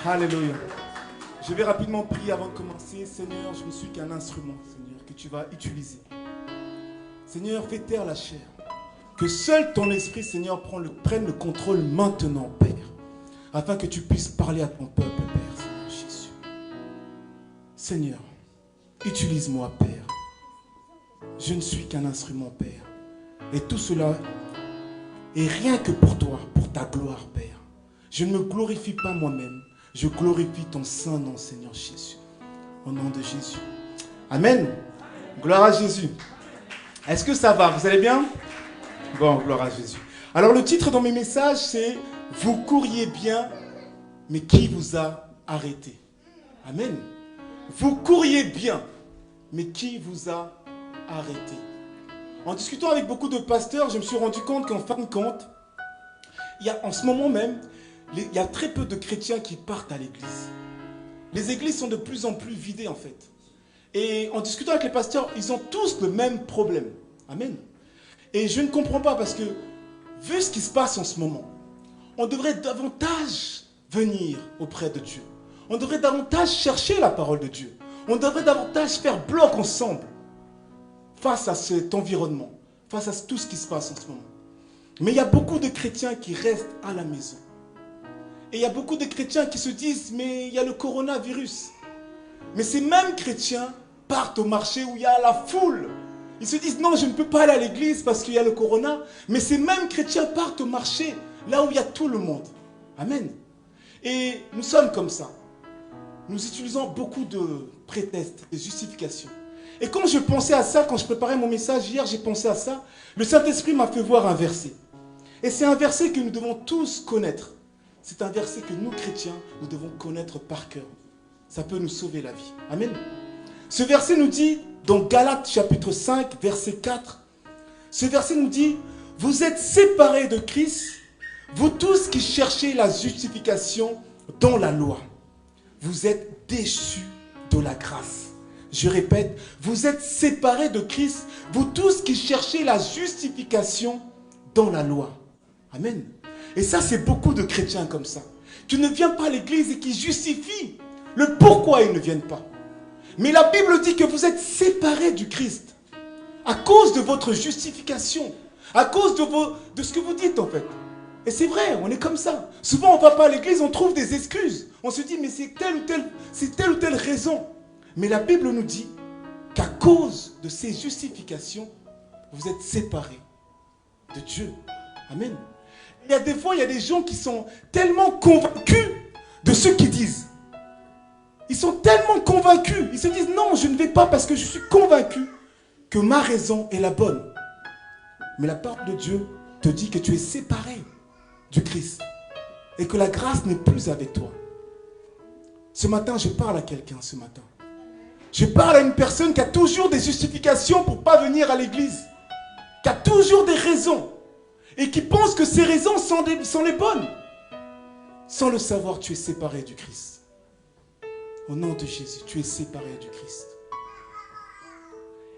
Alléluia. Je vais rapidement prier avant de commencer. Seigneur, je ne suis qu'un instrument, Seigneur, que tu vas utiliser. Seigneur, fais taire la chair. Que seul ton esprit, Seigneur, prenne le contrôle maintenant, Père. Afin que tu puisses parler à ton peuple, Père, Seigneur Jésus. Seigneur, utilise-moi, Père. Je ne suis qu'un instrument, Père. Et tout cela est rien que pour toi, pour ta gloire, Père. Je ne me glorifie pas moi-même. Je glorifie ton saint nom, Seigneur Jésus. Au nom de Jésus. Amen. Gloire à Jésus. Est-ce que ça va? Vous allez bien? Bon, gloire à Jésus. Alors le titre dans mes messages, c'est « Vous couriez bien, mais qui vous a arrêté ?» Amen. Vous couriez bien, mais qui vous a arrêté? En discutant avec beaucoup de pasteurs, je me suis rendu compte qu'en fin de compte, il y a en ce moment même, il y a très peu de chrétiens qui partent à l'église. Les églises sont de plus en plus vidées en fait. Et en discutant avec les pasteurs, ils ont tous le même problème. Amen. Et je ne comprends pas parce que, vu ce qui se passe en ce moment, on devrait davantage venir auprès de Dieu. On devrait davantage chercher la parole de Dieu. On devrait davantage faire bloc ensemble face à cet environnement, face à tout ce qui se passe en ce moment. Mais il y a beaucoup de chrétiens qui restent à la maison. Et il y a beaucoup de chrétiens qui se disent, mais il y a le coronavirus. Mais ces mêmes chrétiens partent au marché où il y a la foule. Ils se disent, non, je ne peux pas aller à l'église parce qu'il y a le corona. Mais ces mêmes chrétiens partent au marché là où il y a tout le monde. Amen. Et nous sommes comme ça. Nous utilisons beaucoup de prétextes, de justifications. Et quand je pensais à ça, quand je préparais mon message hier, j'ai pensé à ça. Le Saint-Esprit m'a fait voir un verset. Et c'est un verset que nous devons tous connaître. C'est un verset que nous, chrétiens, nous devons connaître par cœur. Ça peut nous sauver la vie. Amen. Ce verset nous dit, dans Galates chapitre 5, verset 4, ce verset nous dit, « Vous êtes séparés de Christ, vous tous qui cherchez la justification dans la loi. Vous êtes déchus de la grâce. » Je répète, vous êtes séparés de Christ, vous tous qui cherchez la justification dans la loi. Amen. Et ça, c'est beaucoup de chrétiens comme ça, qui ne viennent pas à l'église et qui justifient le pourquoi ils ne viennent pas. Mais la Bible dit que vous êtes séparés du Christ à cause de votre justification, à cause de ce que vous dites en fait. Et c'est vrai, on est comme ça. Souvent, on ne va pas à l'église, on trouve des excuses. On se dit, mais c'est telle ou telle raison. Mais la Bible nous dit qu'à cause de ces justifications, vous êtes séparés de Dieu. Amen. Il y a des fois, il y a des gens qui sont tellement convaincus de ce qu'ils disent. Ils sont tellement convaincus. Ils se disent, non, je ne vais pas parce que je suis convaincu que ma raison est la bonne. Mais la parole de Dieu te dit que tu es séparé du Christ et que la grâce n'est plus avec toi. Ce matin, je parle à quelqu'un ce matin. Je parle à une personne qui a toujours des justifications pour ne pas venir à l'église. Qui a toujours des raisons. Et qui pense que ces raisons sont les bonnes. Sans le savoir, tu es séparé du Christ. Au nom de Jésus, tu es séparé du Christ.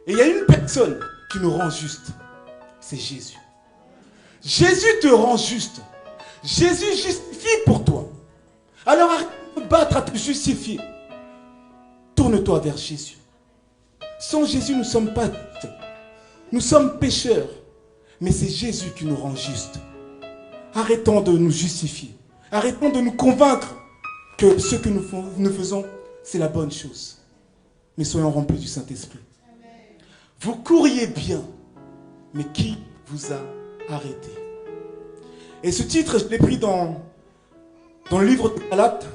Et il y a une personne qui nous rend juste. C'est Jésus. Jésus te rend juste. Jésus justifie pour toi. Alors arrête de te battre à te justifier. Tourne-toi vers Jésus. Sans Jésus, nous ne sommes pas justes. Nous sommes pécheurs. Mais c'est Jésus qui nous rend justes. Arrêtons de nous justifier. Arrêtons de nous convaincre que ce que nous faisons, c'est la bonne chose. Mais soyons remplis du Saint-Esprit. Vous couriez bien, mais qui vous a arrêté? Et ce titre, je l'ai pris dans le livre de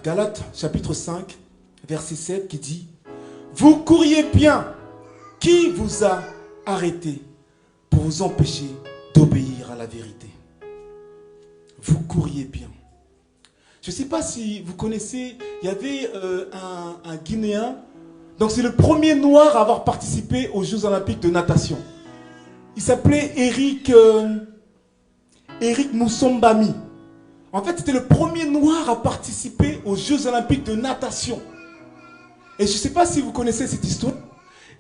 Galates, chapitre 5, verset 7, qui dit « Vous couriez bien, qui vous a arrêté pour vous empêcher d'obéir à la vérité? » Vous couriez bien. Je ne sais pas si vous connaissez, il y avait un Guinéen, donc c'est le premier noir à avoir participé aux Jeux Olympiques de natation. Il s'appelait Eric Moussombami. En fait, c'était le premier noir à participer aux Jeux Olympiques de natation. Et je ne sais pas si vous connaissez cette histoire.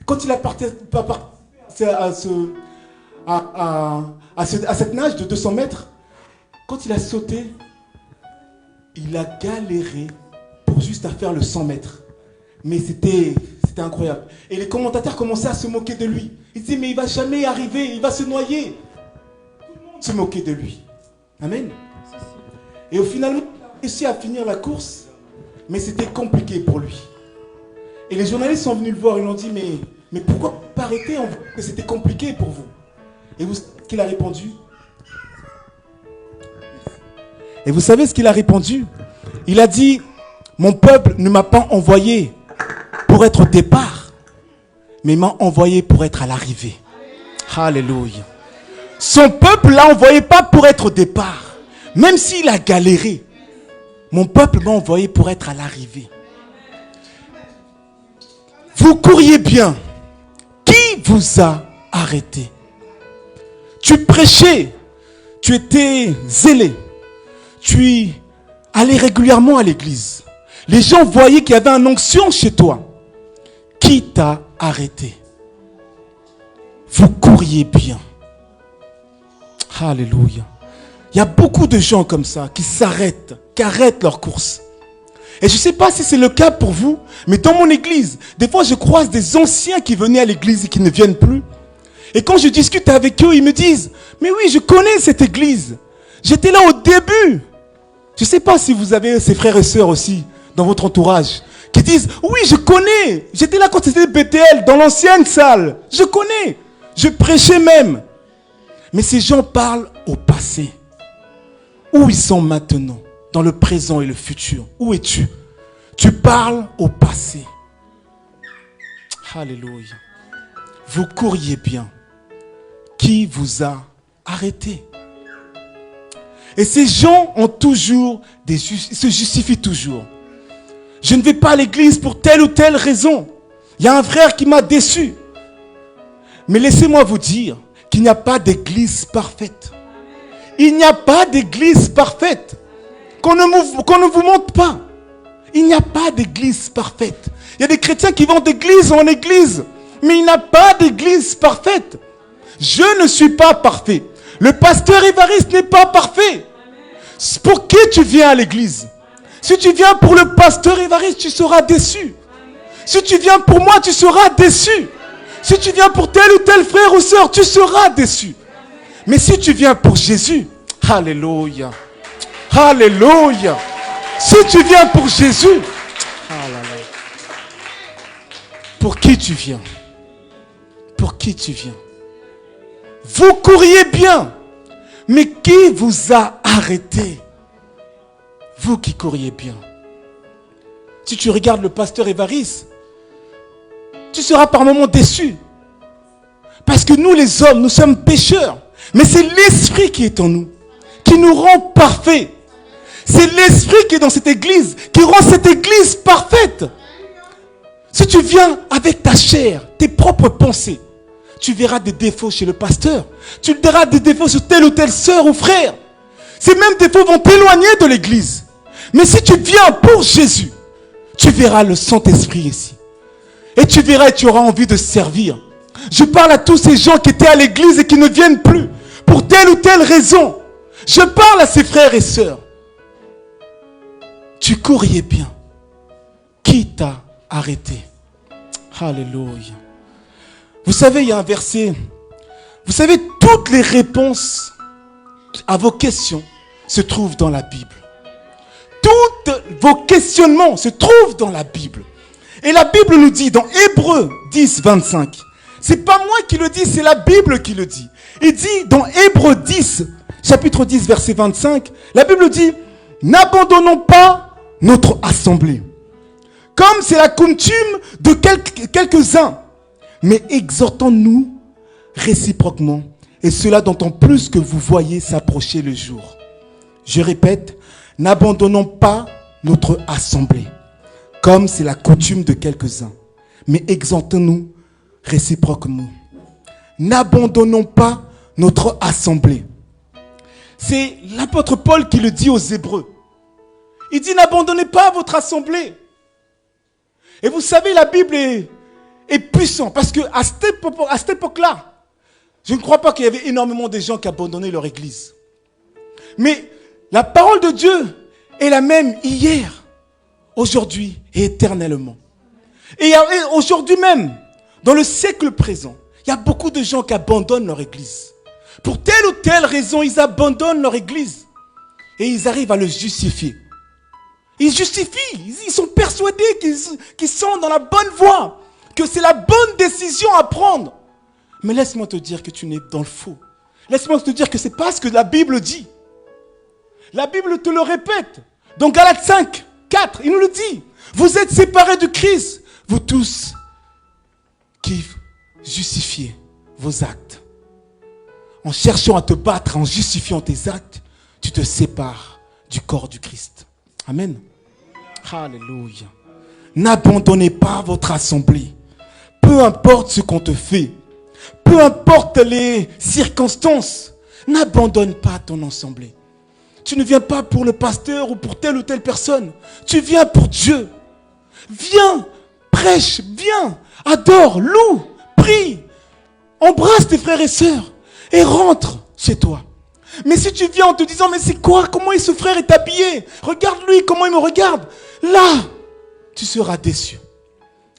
Quand il a participé à cette nage de 200 mètres, quand il a sauté, il a galéré pour juste à faire le 100 mètres. Mais c'était incroyable. Et les commentateurs commençaient à se moquer de lui. Ils disaient, mais il ne va jamais y arriver, il va se noyer. Tout le monde se moquait de lui. Amen. Et au final, il a réussi à finir la course, mais c'était compliqué pour lui. Et les journalistes sont venus le voir, ils lui ont dit, mais pourquoi pas arrêter, on voit que c'était compliqué pour vous. Et vous savez ce qu'il a répondu? Et vous savez ce qu'il a répondu? Il a dit, mon peuple ne m'a pas envoyé pour être au départ, mais m'a envoyé pour être à l'arrivée. Alléluia. Son peuple l'a envoyé pas pour être au départ, même s'il a galéré. Mon peuple m'a envoyé pour être à l'arrivée. Vous couriez bien. Qui vous a arrêté? Tu prêchais, tu étais zélé, tu allais régulièrement à l'église. Les gens voyaient qu'il y avait une onction chez toi. Qui t'a arrêté? Vous couriez bien. Alléluia. Il y a beaucoup de gens comme ça qui s'arrêtent, qui arrêtent leur course. Et je ne sais pas si c'est le cas pour vous, mais dans mon église, des fois je croise des anciens qui venaient à l'église et qui ne viennent plus. Et quand je discute avec eux, ils me disent, mais oui, je connais cette église. J'étais là au début. Je ne sais pas si vous avez ces frères et sœurs aussi dans votre entourage qui disent, oui, je connais. J'étais là quand c'était BTL, dans l'ancienne salle. Je connais. Je prêchais même. Mais ces gens parlent au passé. Où ils sont maintenant, dans le présent et le futur? Où es-tu? Tu parles au passé. Alléluia. Vous couriez bien. Qui vous a arrêté? Et ces gens ont toujours se justifient toujours. Je ne vais pas à l'église pour telle ou telle raison. Il y a un frère qui m'a déçu. Mais laissez-moi vous dire qu'il n'y a pas d'église parfaite. Il n'y a pas d'église parfaite. Qu'on ne vous montre pas. Il n'y a pas d'église parfaite. Il y a des chrétiens qui vont d'église en église. Mais il n'y a pas d'église parfaite. Je ne suis pas parfait. Le pasteur Évariste n'est pas parfait. Pour qui tu viens à l'église? Si tu viens pour le pasteur Évariste, tu seras déçu. Si tu viens pour moi, tu seras déçu. Si tu viens pour tel ou tel frère ou sœur, tu seras déçu. Mais si tu viens pour Jésus, alléluia. Alléluia. Si tu viens pour Jésus, pour qui tu viens? Pour qui tu viens? Vous couriez bien. Mais qui vous a arrêté? Vous qui couriez bien. Si tu regardes le pasteur Évariste, tu seras par moments déçu. Parce que nous les hommes, nous sommes pécheurs. Mais c'est l'esprit qui est en nous, qui nous rend parfaits. C'est l'esprit qui est dans cette église, qui rend cette église parfaite. Si tu viens avec ta chair, tes propres pensées, tu verras des défauts chez le pasteur. Tu verras des défauts sur telle ou telle sœur ou frère. Ces mêmes défauts vont t'éloigner de l'église. Mais si tu viens pour Jésus, tu verras le Saint-Esprit ici. Et tu verras et tu auras envie de servir. Je parle à tous ces gens qui étaient à l'église et qui ne viennent plus pour telle ou telle raison. Je parle à ces frères et sœurs. Tu couriez bien. Qui t'a arrêté? Alléluia. Vous savez, il y a un verset. Vous savez, toutes les réponses à vos questions se trouvent dans la Bible. Tous vos questionnements se trouvent dans la Bible. Et la Bible nous dit dans Hébreux 10, 25. C'est pas moi qui le dis, c'est la Bible qui le dit. Il dit dans Hébreux 10, chapitre 10, verset 25, la Bible dit, n'abandonnons pas notre assemblée, comme c'est la coutume de quelques-uns, mais exhortons-nous réciproquement, et cela d'autant plus que vous voyez s'approcher le jour. Je répète, n'abandonnons pas notre assemblée, comme c'est la coutume de quelques-uns, mais exhortons-nous réciproquement. N'abandonnons pas notre assemblée. C'est l'apôtre Paul qui le dit aux Hébreux. Il dit, n'abandonnez pas votre assemblée. Et vous savez, la Bible est puissante, parce qu'à cette époque-là, je ne crois pas qu'il y avait énormément de gens qui abandonnaient leur église. Mais la parole de Dieu est la même hier, aujourd'hui et éternellement. Et aujourd'hui même, dans le siècle présent, il y a beaucoup de gens qui abandonnent leur église. Pour telle ou telle raison, ils abandonnent leur église. Et ils arrivent à le justifier. Ils justifient, ils sont persuadés qu'ils sont dans la bonne voie, que c'est la bonne décision à prendre. Mais laisse-moi te dire que tu n'es dans le faux. Laisse-moi te dire que ce n'est pas ce que la Bible dit. La Bible te le répète. Dans Galates 5, 4, il nous le dit. Vous êtes séparés de Christ, vous tous qui justifiez vos actes. En cherchant à te battre, en justifiant tes actes, tu te sépares du corps du Christ. Amen. Alléluia. N'abandonnez pas votre assemblée. Peu importe ce qu'on te fait. Peu importe les circonstances. N'abandonne pas ton assemblée. Tu ne viens pas pour le pasteur ou pour telle ou telle personne. Tu viens pour Dieu. Viens, prêche, viens, adore, loue, prie. Embrasse tes frères et sœurs et rentre chez toi. Mais si tu viens en te disant, mais c'est quoi? Comment ce frère est habillé? Regarde-lui, comment il me regarde. Là, tu seras déçu.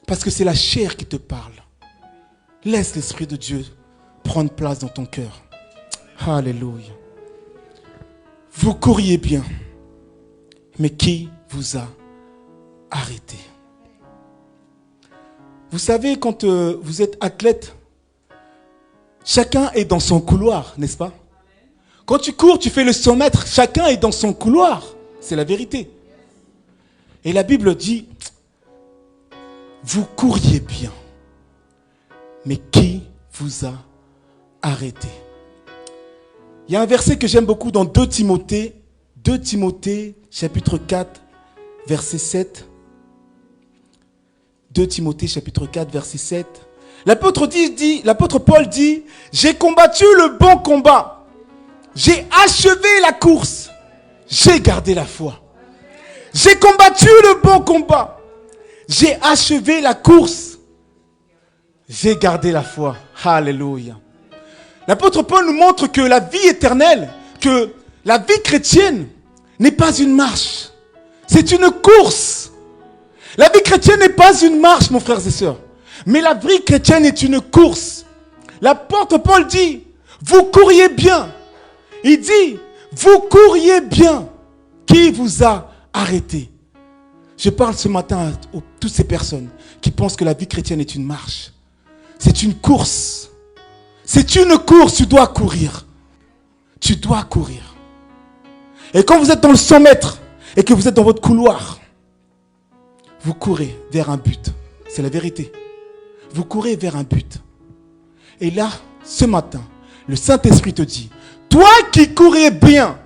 Parce que c'est la chair qui te parle. Laisse l'Esprit de Dieu prendre place dans ton cœur. Alléluia. Vous couriez bien. Mais qui vous a arrêté? Vous savez, quand vous êtes athlète, chacun est dans son couloir, n'est-ce pas? Quand tu cours, tu fais le 100 mètres, chacun est dans son couloir. C'est la vérité. Et la Bible dit, vous couriez bien. Mais qui vous a arrêté? Il y a un verset que j'aime beaucoup dans 2 Timothée chapitre 4, verset 7. 2 Timothée chapitre 4, verset 7. L'apôtre Paul dit, j'ai combattu le bon combat. J'ai achevé la course. J'ai gardé la foi. J'ai combattu le bon combat. J'ai achevé la course. J'ai gardé la foi. Alléluia. L'apôtre Paul nous montre que la vie éternelle, que la vie chrétienne n'est pas une marche. C'est une course. La vie chrétienne n'est pas une marche, mon frères et sœurs. Mais la vie chrétienne est une course. L'apôtre Paul dit, vous couriez bien. Il dit, vous couriez bien. Qui vous a arrêté? Je parle ce matin à toutes ces personnes qui pensent que la vie chrétienne est une marche. C'est une course. C'est une course, tu dois courir. Tu dois courir. Et quand vous êtes dans le 100 mètres et que vous êtes dans votre couloir, vous courez vers un but. C'est la vérité. Vous courez vers un but. Et là, ce matin, le Saint-Esprit te dit, toi qui courais bien,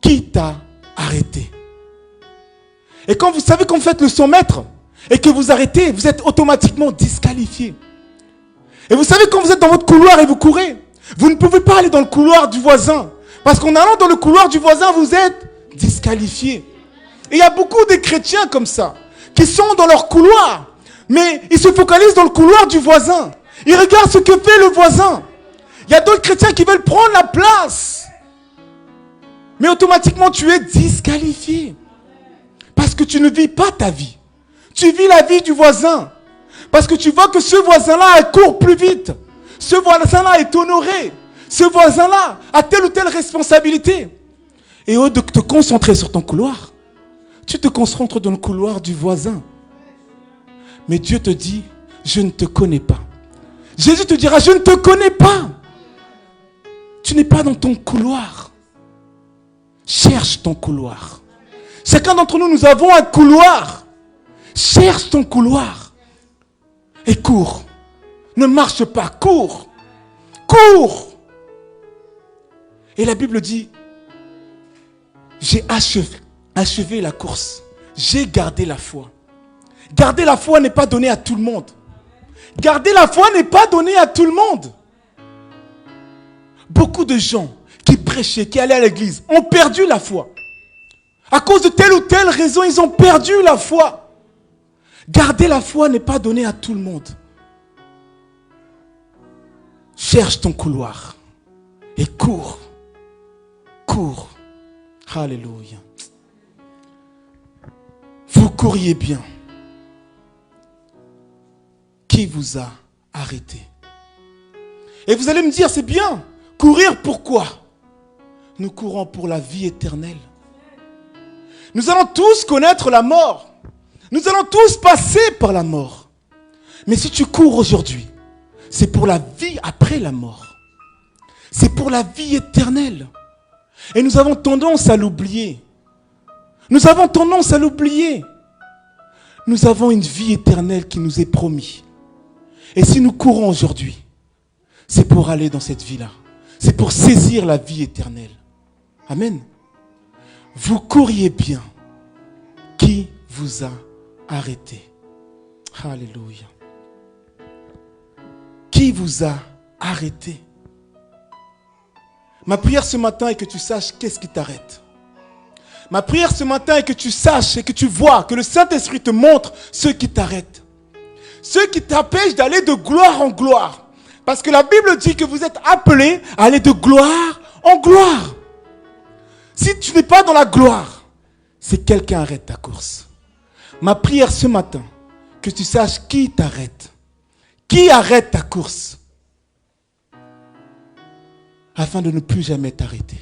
qui t'a arrêté? Et quand vous savez, quand vous faites le 100 mètres et que vous arrêtez, vous êtes automatiquement disqualifié. Et vous savez, quand vous êtes dans votre couloir et vous courez, vous ne pouvez pas aller dans le couloir du voisin. Parce qu'en allant dans le couloir du voisin, vous êtes disqualifié. Et il y a beaucoup de chrétiens comme ça, qui sont dans leur couloir, mais ils se focalisent dans le couloir du voisin. Ils regardent ce que fait le voisin. Il y a d'autres chrétiens qui veulent prendre la place. Mais automatiquement, tu es disqualifié. Parce que tu ne vis pas ta vie. Tu vis la vie du voisin. Parce que tu vois que ce voisin-là court plus vite. Ce voisin-là est honoré. Ce voisin-là a telle ou telle responsabilité. Et au lieu de te concentrer sur ton couloir, tu te concentres dans le couloir du voisin. Mais Dieu te dit, je ne te connais pas. Jésus te dira, je ne te connais pas. Tu n'es pas dans ton couloir. Cherche ton couloir. Chacun d'entre nous, nous avons un couloir. Cherche ton couloir. Et cours. Ne marche pas, cours. Cours. Et la Bible dit, j'ai achevé la course. J'ai gardé la foi. Garder la foi n'est pas donné à tout le monde. Garder la foi n'est pas donné à tout le monde. Beaucoup de gens qui prêchaient, qui allaient à l'église, ont perdu la foi. À cause de telle ou telle raison, ils ont perdu la foi. Garder la foi n'est pas donné à tout le monde. Cherche ton couloir et cours. Cours. Alléluia. Vous couriez bien. Qui vous a arrêté? Et vous allez me dire, c'est bien. Courir pourquoi? Nous courons pour la vie éternelle. Nous allons tous connaître la mort. Nous allons tous passer par la mort. Mais si tu cours aujourd'hui, c'est pour la vie après la mort. C'est pour la vie éternelle. Et nous avons tendance à l'oublier. Nous avons tendance à l'oublier. Nous avons une vie éternelle qui nous est promise. Et si nous courons aujourd'hui, c'est pour aller dans cette vie-là. C'est pour saisir la vie éternelle. Amen. Vous couriez bien. Qui vous a arrêté? Alléluia. Qui vous a arrêté? Ma prière ce matin est que tu saches qu'est-ce qui t'arrête. Ma prière ce matin est que tu saches et que tu vois, que le Saint-Esprit te montre ce qui t'arrête. Ce qui t'empêche d'aller de gloire en gloire. Parce que la Bible dit que vous êtes appelés à aller de gloire en gloire. Si tu n'es pas dans la gloire, c'est quelqu'un arrête ta course. Ma prière ce matin, que tu saches qui t'arrête. Qui arrête ta course? Afin de ne plus jamais t'arrêter.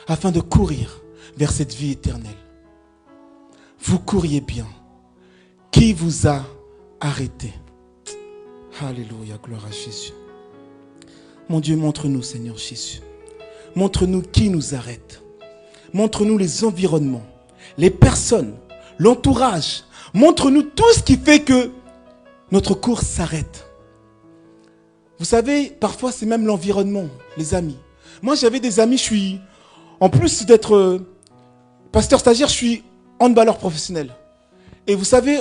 Afin de courir vers cette vie éternelle. Vous couriez bien. Qui vous a arrêté? Alléluia, gloire à Jésus. Mon Dieu, montre-nous, Seigneur Jésus. Montre-nous qui nous arrête. Montre-nous les environnements, les personnes, l'entourage. Montre-nous tout ce qui fait que notre course s'arrête. Vous savez, parfois c'est même l'environnement, les amis. Moi j'avais des amis, en plus d'être pasteur stagiaire, je suis handballeur professionnel. Et vous savez,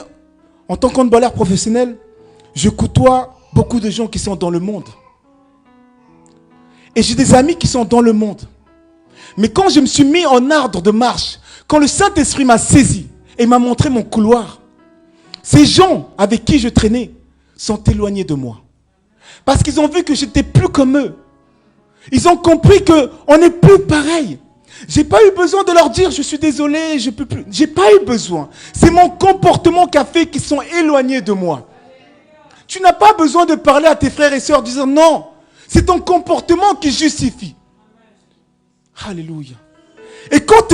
en tant qu'handballeur professionnel, je côtoie beaucoup de gens qui sont dans le monde. Et j'ai des amis qui sont dans le monde. Mais quand je me suis mis en ordre de marche, quand le Saint-Esprit m'a saisi et m'a montré mon couloir, ces gens avec qui je traînais sont éloignés de moi. Parce qu'ils ont vu que je n'étais plus comme eux. Ils ont compris qu'on n'est plus pareil. Je n'ai pas eu besoin de leur dire, je suis désolé, je ne peux plus. Je n'ai pas eu besoin. C'est mon comportement qui a fait qu'ils sont éloignés de moi. Tu n'as pas besoin de parler à tes frères et sœurs en disant non. C'est ton comportement qui justifie. Alléluia. Et quand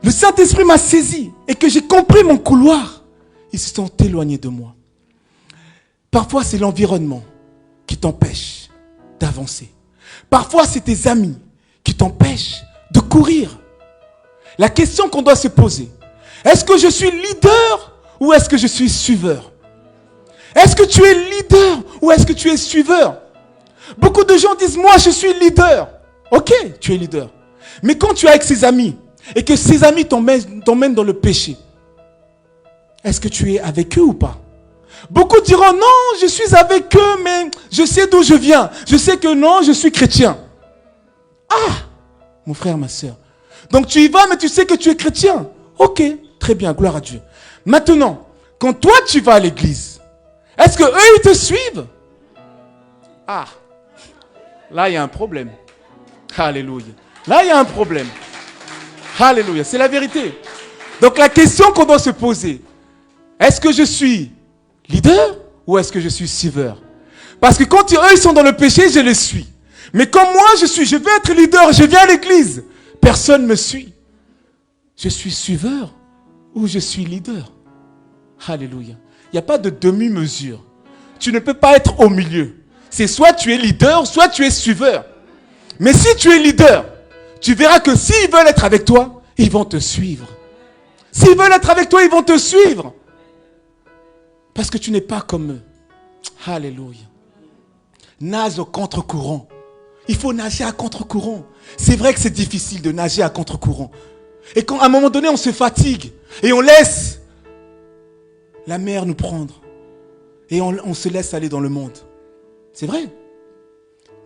le Saint-Esprit m'a saisi et que j'ai compris mon couloir, ils se sont éloignés de moi. Parfois, c'est l'environnement qui t'empêche d'avancer. Parfois, c'est tes amis qui t'empêchent de courir. La question qu'on doit se poser, est-ce que je suis leader ou est-ce que je suis suiveur? Est-ce que tu es leader ou est-ce que tu es suiveur? Beaucoup de gens disent, moi je suis leader. Ok, tu es leader. Mais quand tu es avec ses amis et que ces amis t'emmènent dans le péché, est-ce que tu es avec eux ou pas? Beaucoup diront, non, je suis avec eux, mais je sais d'où je viens. Je sais que non, je suis chrétien. Ah, mon frère, ma soeur. Donc tu y vas, mais tu sais que tu es chrétien. Ok, très bien, gloire à Dieu. Maintenant, quand toi tu vas à l'église, est-ce que eux ils te suivent? Ah, là il y a un problème. Alléluia. Là il y a un problème. Alléluia, c'est la vérité. Donc la question qu'on doit se poser, est-ce que je suis leader ou est-ce que je suis suiveur? Parce que quand eux ils sont dans le péché, je les suis. Mais comme moi je veux être leader, je viens à l'église, personne ne me suit. Je suis suiveur ou je suis leader? Alléluia. Il n'y a pas de demi-mesure. Tu ne peux pas être au milieu. C'est soit tu es leader, soit tu es suiveur. Mais si tu es leader, tu verras que s'ils veulent être avec toi, ils vont te suivre. S'ils veulent être avec toi, ils vont te suivre. Parce que tu n'es pas comme eux. Alléluia. Nage au contre-courant. Il faut nager à contre-courant. C'est vrai que c'est difficile de nager à contre-courant. Et quand à un moment donné, on se fatigue et on laisse la mer nous prendre. Et on se laisse aller dans le monde. C'est vrai.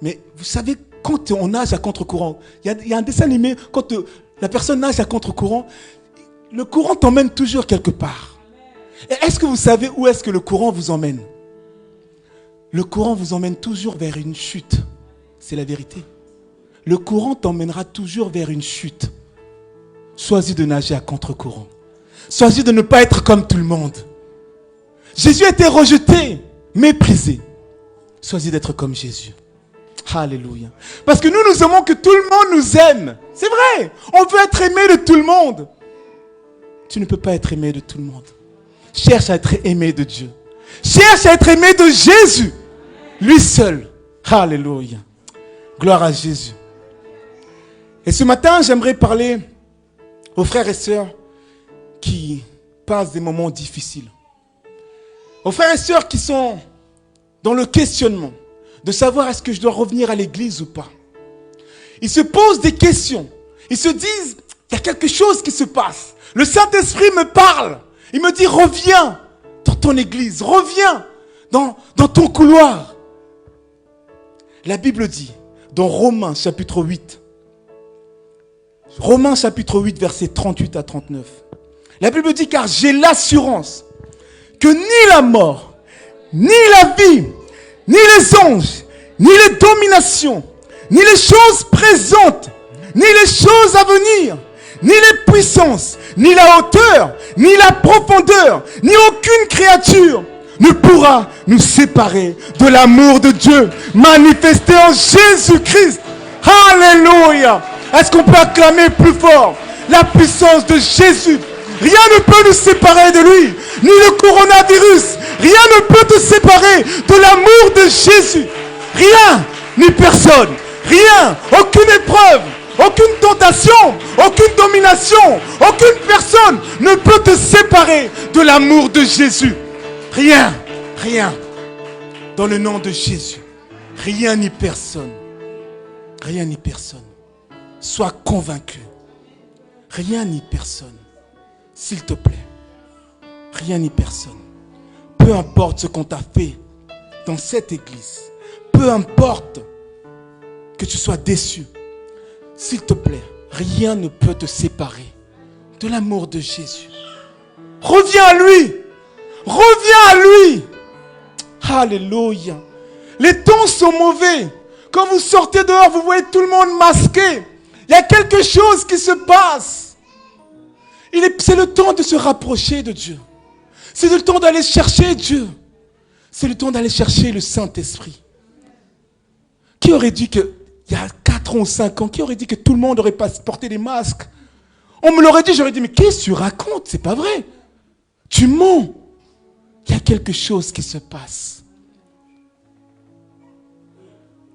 Mais vous savez, quand on nage à contre-courant, il y a un dessin animé, quand la personne nage à contre-courant, le courant t'emmène toujours quelque part. Et est-ce que vous savez où est-ce que le courant vous emmène? Le courant vous emmène toujours vers une chute. C'est la vérité. Le courant t'emmènera toujours vers une chute. Choisis de nager à contre-courant. Choisis de ne pas être comme tout le monde. Jésus a été rejeté, méprisé. Choisis d'être comme Jésus. Alléluia. Parce que nous aimons que tout le monde nous aime. C'est vrai. On veut être aimé de tout le monde. Tu ne peux pas être aimé de tout le monde. Cherche à être aimé de Dieu. Cherche à être aimé de Jésus. Lui seul. Alléluia. Gloire à Jésus. Et ce matin, j'aimerais parler aux frères et sœurs qui passent des moments difficiles. Aux frères et sœurs qui sont dans le questionnement de savoir est-ce que je dois revenir à l'église ou pas. Ils se posent des questions. Ils se disent, il y a quelque chose qui se passe. Le Saint-Esprit me parle. Il me dit, reviens dans ton église. Reviens dans ton couloir. La Bible dit, dans Romains chapitre 8, versets 38 à 39. La Bible dit, car j'ai l'assurance que ni la mort, ni la vie, ni les anges, ni les dominations, ni les choses présentes, ni les choses à venir, ni les puissances, ni la hauteur, ni la profondeur, ni aucune créature ne pourra nous séparer de l'amour de Dieu manifesté en Jésus-Christ. Alléluia! Est-ce qu'on peut acclamer plus fort la puissance de Jésus? Rien ne peut nous séparer de lui, ni le coronavirus. Rien ne peut te séparer de l'amour de Jésus. Rien, ni personne, rien, aucune épreuve, aucune tentation, aucune domination, aucune personne ne peut te séparer de l'amour de Jésus. Rien, rien. Dans le nom de Jésus, rien ni personne. Rien ni personne. Sois convaincu. Rien ni personne. S'il te plaît. Rien ni personne. Peu importe ce qu'on t'a fait dans cette église. Peu importe que tu sois déçu. S'il te plaît, rien ne peut te séparer de l'amour de Jésus. Reviens à lui. Reviens à lui. Alléluia. Les temps sont mauvais. Quand vous sortez dehors, vous voyez tout le monde masqué. Il y a quelque chose qui se passe. C'est le temps de se rapprocher de Dieu. C'est le temps d'aller chercher Dieu. C'est le temps d'aller chercher le Saint-Esprit. Qui aurait dit que, il y a 4 ans ou 5 ans, qui aurait dit que tout le monde aurait pas porté des masques? On me l'aurait dit, j'aurais dit, mais qu'est-ce que tu racontes? C'est pas vrai. Tu mens. Il y a quelque chose qui se passe.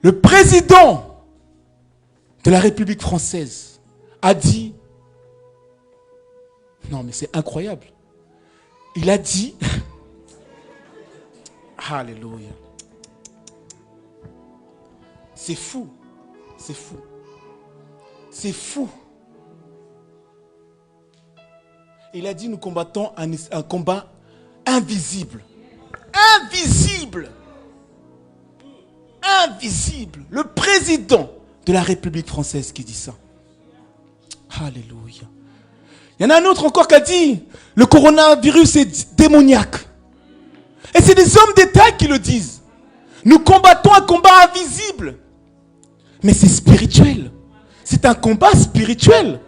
Le président de la République française a dit, non mais c'est incroyable, il a dit, alléluia, c'est fou, c'est fou, c'est fou. Il a dit, nous combattons un combat invisible, invisible. Invisible. Le président de la République française qui dit ça. Alléluia. Il y en a un autre encore qui a dit, le coronavirus est démoniaque. Et c'est des hommes d'État qui le disent. Nous combattons un combat invisible. Mais c'est spirituel. C'est un combat spirituel.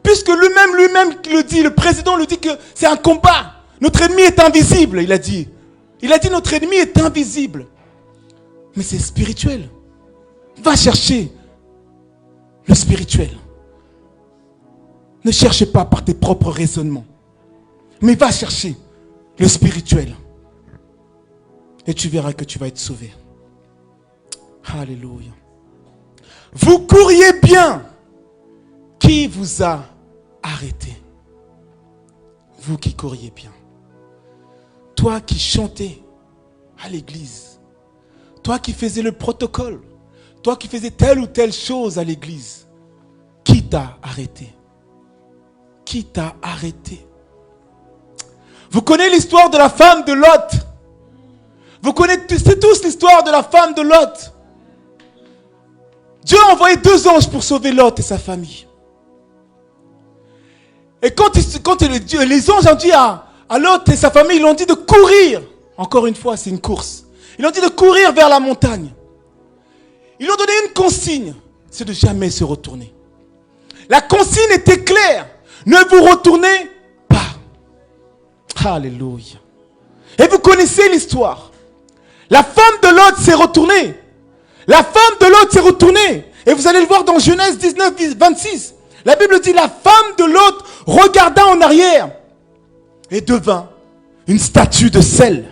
Puisque lui-même qui le dit, le président le dit que c'est un combat. Notre ennemi est invisible, il a dit. Il a dit notre ennemi est invisible. Mais c'est spirituel. Va chercher le spirituel. Ne cherche pas par tes propres raisonnements. Mais va chercher le spirituel. Et tu verras que tu vas être sauvé. Alléluia. Vous couriez bien. Qui vous a arrêté? Vous qui couriez bien. Toi qui chantais à l'église. Toi qui faisais le protocole, toi qui faisais telle ou telle chose à l'église, qui t'a arrêté? Qui t'a arrêté? Vous connaissez l'histoire de la femme de Lot. Vous connaissez tous l'histoire de la femme de Lot. Dieu a envoyé 2 anges pour sauver Lot et sa famille. Et quand les anges ont dit à Lot et sa famille, ils ont dit de courir. Encore une fois, c'est une course. Ils ont dit de courir vers la montagne. Ils ont donné une consigne, c'est de jamais se retourner. La consigne était claire. Ne vous retournez pas. Alléluia. Et vous connaissez l'histoire. La femme de Lot s'est retournée. La femme de Lot s'est retournée. Et vous allez le voir dans Genèse 19, 26. La Bible dit, la femme de Lot regarda en arrière et devint une statue de sel.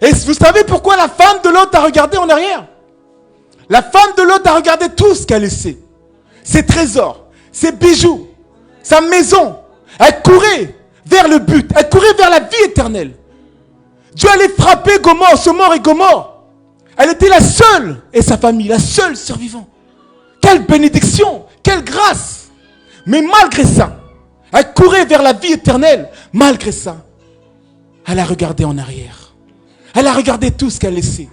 Et vous savez pourquoi la femme de Lot a regardé en arrière? La femme de Lot a regardé tout ce qu'elle laissait. Ses trésors, ses bijoux, sa maison. Elle courait vers le but. Elle courait vers la vie éternelle. Dieu allait frapper Gomorrhe, Sodome et Gomorrhe. Elle était la seule, et sa famille, la seule survivante. Quelle bénédiction, quelle grâce. Mais malgré ça, elle courait vers la vie éternelle. Malgré ça, elle a regardé en arrière. Elle a regardé tout ce qu'elle laissait.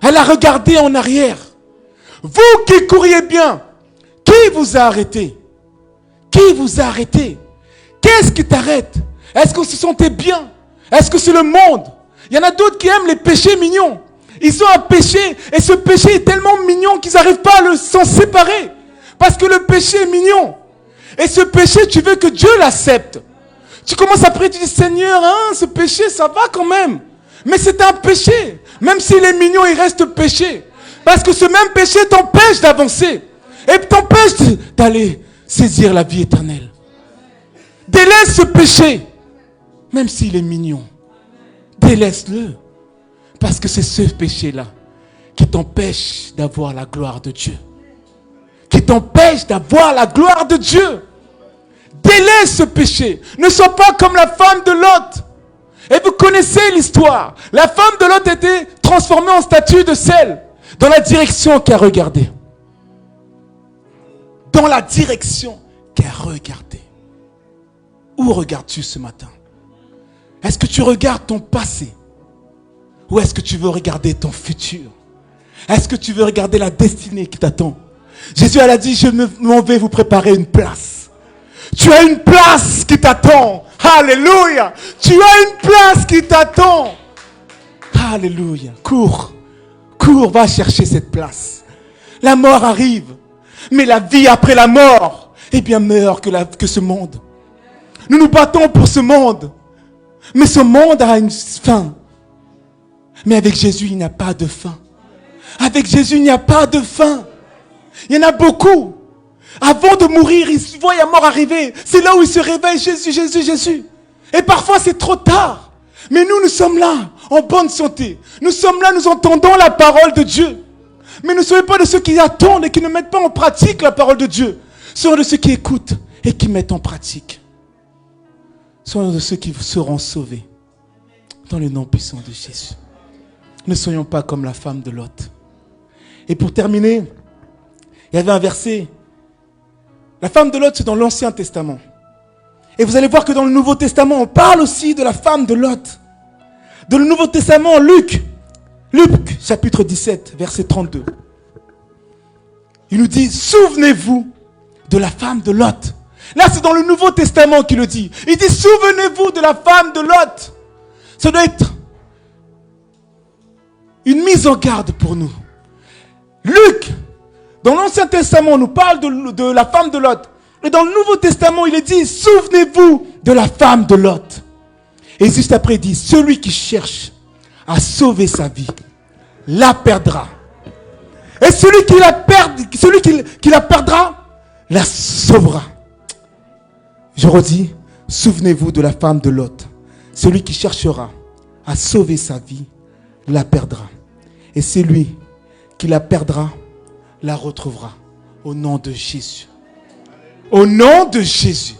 Elle a regardé en arrière. Vous qui couriez bien, qui vous a arrêté? Qui vous a arrêté? Qu'est-ce qui t'arrête? Est-ce que vous se sentez bien? Est-ce que c'est le monde? Il y en a d'autres qui aiment les péchés mignons. Ils ont un péché et ce péché est tellement mignon qu'ils n'arrivent pas à s'en séparer. Parce que le péché est mignon. Et ce péché, tu veux que Dieu l'accepte. Tu commences à prier, tu dis, Seigneur, hein, ce péché, ça va quand même. Mais c'est un péché. Même s'il est mignon, il reste péché. Parce que ce même péché t'empêche d'avancer. Et t'empêche d'aller saisir la vie éternelle. Délaisse ce péché. Même s'il est mignon. Délaisse-le. Parce que c'est ce péché-là qui t'empêche d'avoir la gloire de Dieu. Qui t'empêche d'avoir la gloire de Dieu. Délaisse ce péché. Ne sois pas comme la femme de Lot. Et vous connaissez l'histoire. La femme de Lot était transformée en statue de sel. Dans la direction qu'elle regardait. Dans la direction qu'elle regardait. Où regardes-tu ce matin? Est-ce que tu regardes ton passé? Ou est-ce que tu veux regarder ton futur? Est-ce que tu veux regarder la destinée qui t'attend? Jésus elle a dit, je m'en vais vous préparer une place. Tu as une place qui t'attend. Alléluia. Tu as une place qui t'attend. Alléluia. Cours. Cours, va chercher cette place. La mort arrive. Mais la vie après la mort est bien meilleure que ce monde. Nous nous battons pour ce monde. Mais ce monde a une fin. Mais avec Jésus, il n'y a pas de fin. Avec Jésus, il n'y a pas de fin. Il y en a beaucoup. Avant de mourir, ils voient la mort arriver. C'est là où ils se réveillent. Jésus, Jésus, Jésus. Et parfois, c'est trop tard. Mais nous sommes là, en bonne santé. Nous sommes là, nous entendons la parole de Dieu. Mais ne soyez pas de ceux qui attendent et qui ne mettent pas en pratique la parole de Dieu. Soyez de ceux qui écoutent et qui mettent en pratique. Soyons de ceux qui seront sauvés. Dans le nom puissant de Jésus. Ne soyons pas comme la femme de Lot. Et pour terminer, il y avait un verset. La femme de Lot, c'est dans l'Ancien Testament. Et vous allez voir que dans le Nouveau Testament, on parle aussi de la femme de Lot. Dans le Nouveau Testament, Luc, chapitre 17, verset 32. Il nous dit, souvenez-vous de la femme de Lot. Là, c'est dans le Nouveau Testament qu'il le dit. Il dit, souvenez-vous de la femme de Lot. Ça doit être une mise en garde pour nous. Luc, dans l'Ancien Testament, nous parle de la femme de Lot. Et dans le Nouveau Testament, il est dit, souvenez-vous de la femme de Lot. Et juste après, il dit, celui qui cherche à sauver sa vie, la perdra. Et celui qui la perdra, la sauvera. Je redis, souvenez-vous de la femme de Lot. Celui qui cherchera à sauver sa vie, la perdra. Et celui qui la perdra, la retrouvera. Au nom de Jésus. Au nom de Jésus.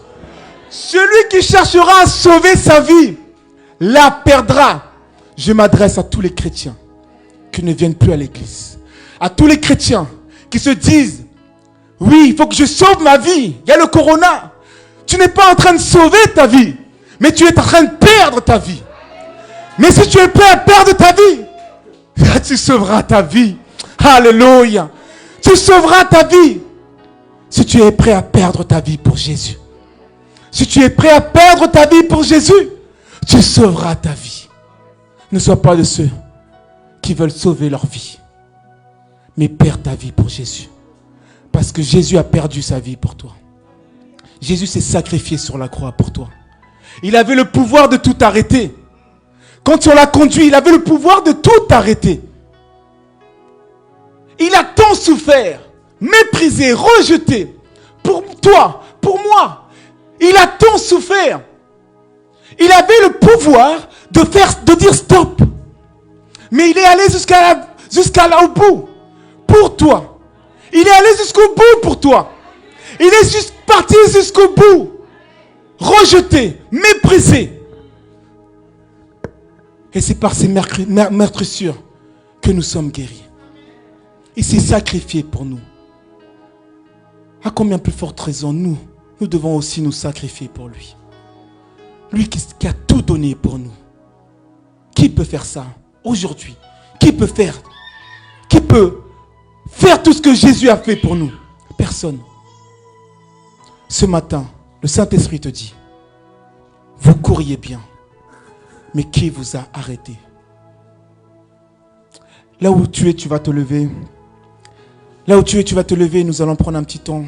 Celui qui cherchera à sauver sa vie, la perdra. Je m'adresse à tous les chrétiens qui ne viennent plus à l'église. À tous les chrétiens qui se disent, oui, il faut que je sauve ma vie. Il y a le corona. Tu n'es pas en train de sauver ta vie, mais tu es en train de perdre ta vie. Mais si tu es prêt à perdre ta vie, tu sauveras ta vie. Alléluia. Tu sauveras ta vie. Si tu es prêt à perdre ta vie pour Jésus. Si tu es prêt à perdre ta vie pour Jésus, tu sauveras ta vie. Ne sois pas de ceux qui veulent sauver leur vie. Mais perds ta vie pour Jésus. Parce que Jésus a perdu sa vie pour toi. Jésus s'est sacrifié sur la croix pour toi. il avait le pouvoir de tout arrêter. Quand on l'a conduit, il avait le pouvoir de tout arrêter. Il a tant souffert, méprisé, rejeté. Pour toi, pour moi. Il a tant souffert. Il avait le pouvoir de dire stop. Mais il est allé jusqu'à là au bout. Pour toi. Il est allé jusqu'au bout pour toi. Il est juste parti jusqu'au bout. Rejeté, méprisé. Et c'est par ces meurtrissures que nous sommes guéris. Il s'est sacrifié pour nous. À combien plus forte raison nous devons aussi nous sacrifier pour lui. Lui qui a tout donné pour nous. Qui peut faire ça aujourd'hui? Qui peut faire tout ce que Jésus a fait pour nous? Personne. Ce matin, le Saint-Esprit te dit, vous couriez bien, mais qui vous a arrêté? Là où tu es, tu vas te lever. Là où tu es, tu vas te lever. Nous allons prendre un petit temps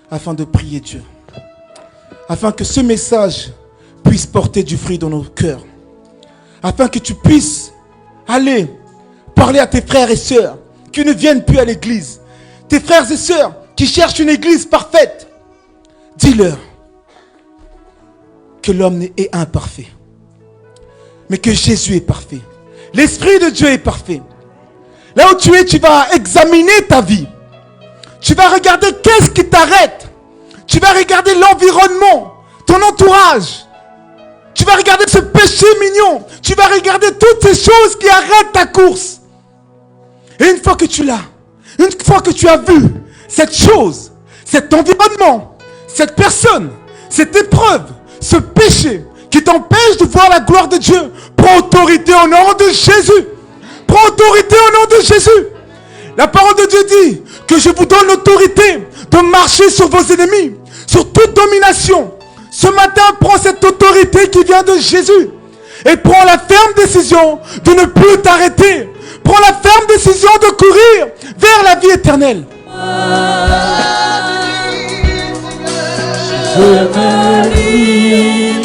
afin de prier Dieu. Afin que ce message puisse porter du fruit dans nos cœurs. Afin que tu puisses aller parler à tes frères et sœurs qui ne viennent plus à l'église. Tes frères et sœurs qui cherchent une église parfaite. Dis-leur que l'homme est imparfait. Mais que Jésus est parfait. L'Esprit de Dieu est parfait. Là où tu es, tu vas examiner ta vie. Tu vas regarder qu'est-ce qui t'arrête. Tu vas regarder l'environnement, ton entourage. Tu vas regarder ce péché mignon. Tu vas regarder toutes ces choses qui arrêtent ta course. Et une fois que tu l'as, une fois que tu as vu cette chose, cet environnement, cette personne, cette épreuve, ce péché qui t'empêche de voir la gloire de Dieu, prends autorité au nom de Jésus. Prends autorité au nom de Jésus. La parole de Dieu dit que je vous donne l'autorité de marcher sur vos ennemis, sur toute domination. Ce matin, prends cette autorité qui vient de Jésus et prends la ferme décision de ne plus t'arrêter. Prends la ferme décision de courir vers la vie éternelle. Je me lie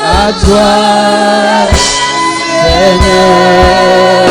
à toi, Seigneur.